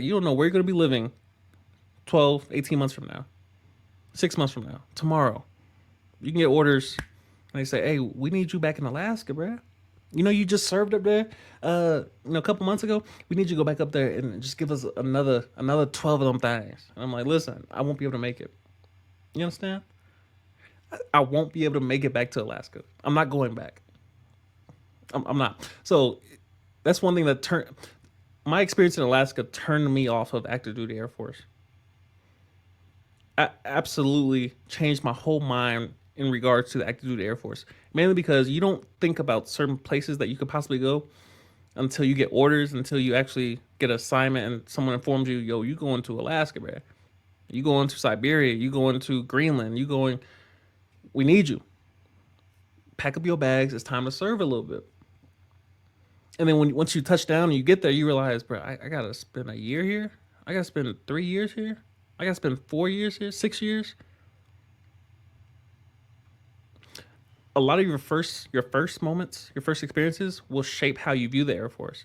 You don't know where you're going to be living 12, 18 months from now, 6 months from now, tomorrow. You can get orders and they say, hey, we need you back in Alaska, bruh. You just served up there, a couple months ago. We need you to go back up there and just give us another 12 of them things. And I'm like, listen, I won't be able to make it. You understand? I won't be able to make it back to Alaska. I'm not going back. I'm not. So that's one thing that turned my experience in Alaska turned me off of active duty Air Force. I absolutely changed my whole mind in regards to the active duty Air Force. Mainly because you don't think about certain places that you could possibly go until you get orders, until you actually get an assignment and someone informs you, yo, you going to Alaska, man. You going to Siberia, you going to Greenland, you going, we need you. Pack up your bags, it's time to serve a little bit. And then once you touch down and you get there, you realize, bro, I gotta spend a year here. I gotta spend 3 years here. I gotta spend 4 years here, 6 years. A lot of your first moments, your first experiences will shape how you view the Air Force.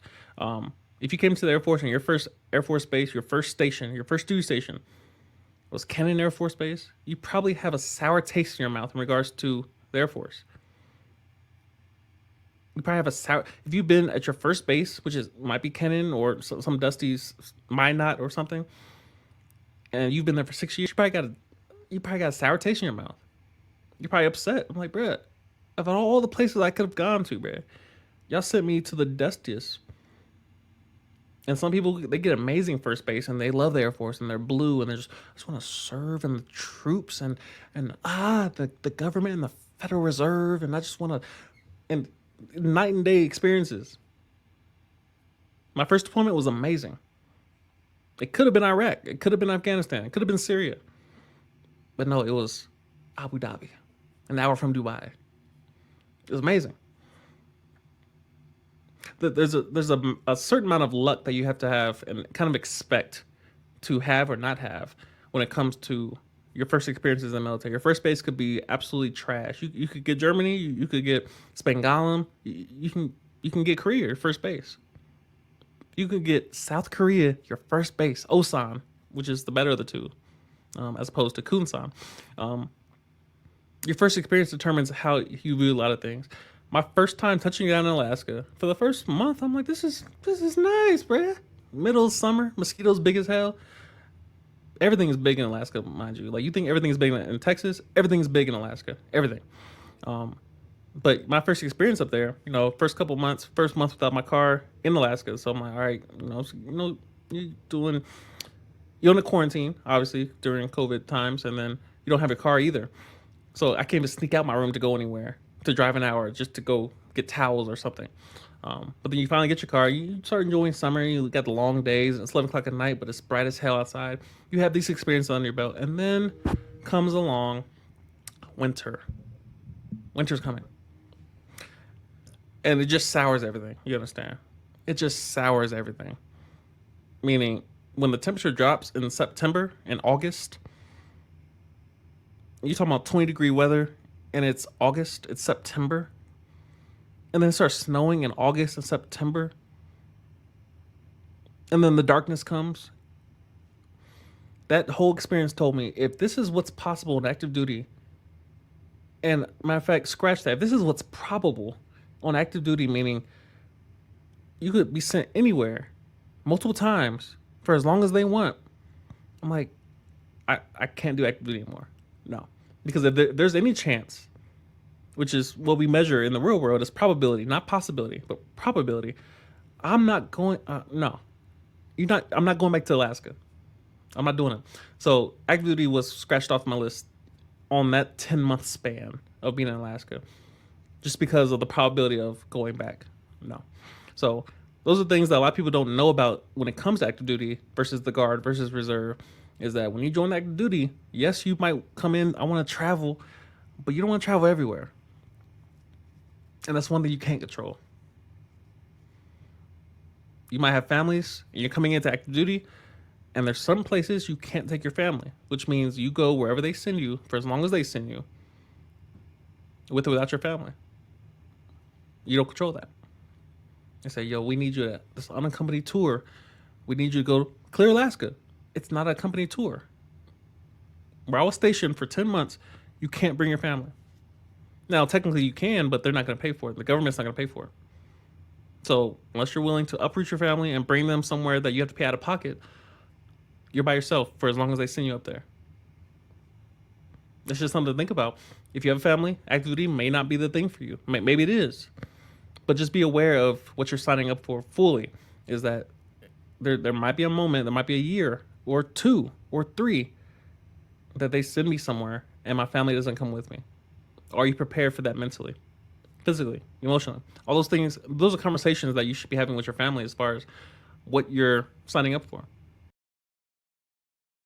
If you came to the Air Force and your first Air Force base, your first station, your first duty station was Kennan Air Force Base, you probably have a sour taste in your mouth in regards to the Air Force. You probably have a sour. If you've been at your first base, which is might be Kennan or some Dusty's Minot or something, and you've been there for 6 years, you probably got a sour taste in your mouth. You're probably upset. I'm like, bruh, of all the places I could have gone to, bruh, y'all sent me to the dustiest. And some people, they get amazing first base and they love the Air Force and they're blue and I just want to serve in the troops and the government and the Federal Reserve and I just want to and night and day experiences. My first deployment was amazing. It could have been Iraq, it could have been Afghanistan, it could have been Syria, but no, it was Abu Dhabi, an hour from Dubai. It was amazing. There's a certain amount of luck that you have to have and kind of expect to have or not have when it comes to your first experiences in the military. Your first base could be absolutely trash. You could get Germany, you could get Spangalum, you can get Korea your first base. You could get South Korea your first base, Osan, which is the better of the two, as opposed to Kunsan. Um, your first experience determines how you view a lot of things. My first time touching down in Alaska, for the first month, I'm like, this is nice, bruh. Middle of summer, mosquitoes big as hell. Everything is big in Alaska, mind you. Like you think everything is big in Texas, everything's big in Alaska. Everything. Um, but my first experience up there, first couple months, first month without my car in Alaska. So I'm like, all right, you doing, you're in a quarantine, obviously during COVID times, and then you don't have a car either. So I can't even sneak out my room to go anywhere, to drive an hour just to go get towels or something. But then you finally get your car. You start enjoying summer. You got the long days, and it's 11 o'clock at night, but it's bright as hell outside. You have these experiences under your belt, and then comes along winter. Winter's coming, and it just sours everything. You understand? It just sours everything. Meaning, when the temperature drops in September and August, you talking about 20-degree weather, and it's August, it's September, and then it starts snowing in August and September, and then the darkness comes. That whole experience told me if this is what's possible in active duty, and matter of fact, scratch that. If this is what's probable on active duty, meaning you could be sent anywhere, multiple times for as long as they want. I'm like, I can't do active duty anymore. No, because if there's any chance, which is what we measure in the real world, is probability, not possibility, but probability. I'm not going. No, you're not. I'm not going back to Alaska. I'm not doing it. So active duty was scratched off my list on that 10-month span of being in Alaska, just because of the probability of going back. No. So those are things that a lot of people don't know about when it comes to active duty versus the guard versus reserve. Is that when you join active duty, yes, you might come in, I want to travel, but you don't want to travel everywhere. And that's one thing you can't control. You might have families, and you're coming into active duty, and there's some places you can't take your family, which means you go wherever they send you for as long as they send you, with or without your family. You don't control that. They say, yo, we need you at this unaccompanied tour. We need you to go Clear Alaska, it's not a company tour. Where I was stationed for 10 months, you can't bring your family. Now, technically you can, but they're not going to pay for it. The government's not going to pay for it. So, unless you're willing to uproot your family and bring them somewhere that you have to pay out of pocket, you're by yourself for as long as they send you up there. It's just something to think about. If you have a family, active duty may not be the thing for you. Maybe it is. But just be aware of what you're signing up for fully. Is that there might be a moment, there might be a year or 2 or 3 that they send me somewhere and my family doesn't come with me. Are you prepared for that mentally, physically, emotionally? All those things, those are conversations that you should be having with your family as far as what you're signing up for.